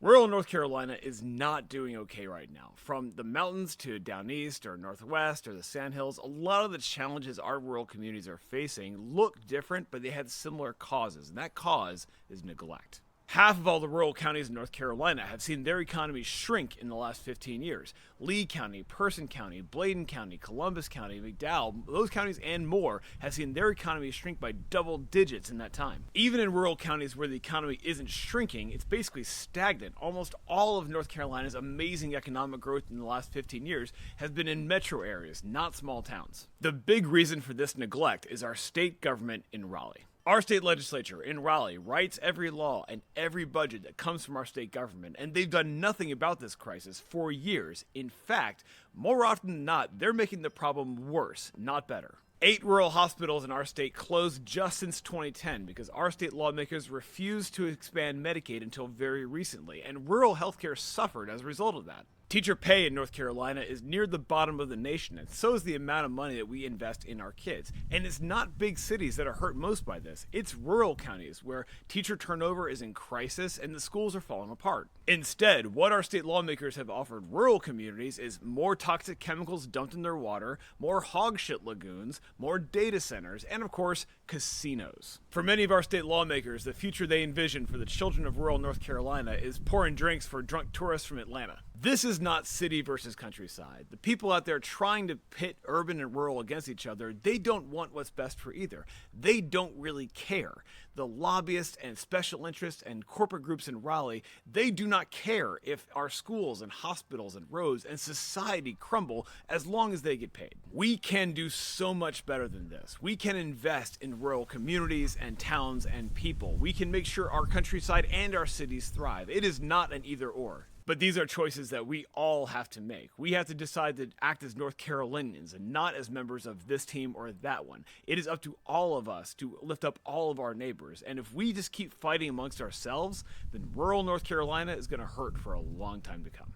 Rural North Carolina is not doing okay right now. From the mountains to down east or northwest or the sandhills, a lot of the challenges our rural communities are facing look different, but they have similar causes, and that cause is neglect. Half of all the rural counties in North Carolina have seen their economies shrink in the last 15 years. Lee County, Person County, Bladen County, Columbus County, McDowell, those counties and more have seen their economies shrink by double digits in that time. Even in rural counties where the economy isn't shrinking, it's basically stagnant. Almost all of North Carolina's amazing economic growth in the last 15 years has been in metro areas, not small towns. The big reason for this neglect is our state government in Raleigh. Our state legislature in Raleigh writes every law and every budget that comes from our state government, and they've done nothing about this crisis for years. In fact, more often than not, they're making the problem worse, not better. 8 rural hospitals in our state closed just since 2010 because our state lawmakers refused to expand Medicaid until very recently, and rural healthcare suffered as a result of that. Teacher pay in North Carolina is near the bottom of the nation, and so is the amount of money that we invest in our kids. And it's not big cities that are hurt most by this. It's rural counties where teacher turnover is in crisis and the schools are falling apart. Instead, what our state lawmakers have offered rural communities is more toxic chemicals dumped in their water, more hog shit lagoons, more data centers, and of course, casinos. For many of our state lawmakers, the future they envision for the children of rural North Carolina is pouring drinks for drunk tourists from Atlanta. This is not city versus countryside. The people out there trying to pit urban and rural against each other, they don't want what's best for either. They don't really care. The lobbyists and special interests and corporate groups in Raleigh, they do not care if our schools and hospitals and roads and society crumble as long as they get paid. We can do so much better than this. We can invest in rural communities and towns and people. We can make sure our countryside and our cities thrive. It is not an either or. But these are choices that we all have to make. We have to decide to act as North Carolinians and not as members of this team or that one. It is up to all of us to lift up all of our neighbors. And if we just keep fighting amongst ourselves, then rural North Carolina is going to hurt for a long time to come.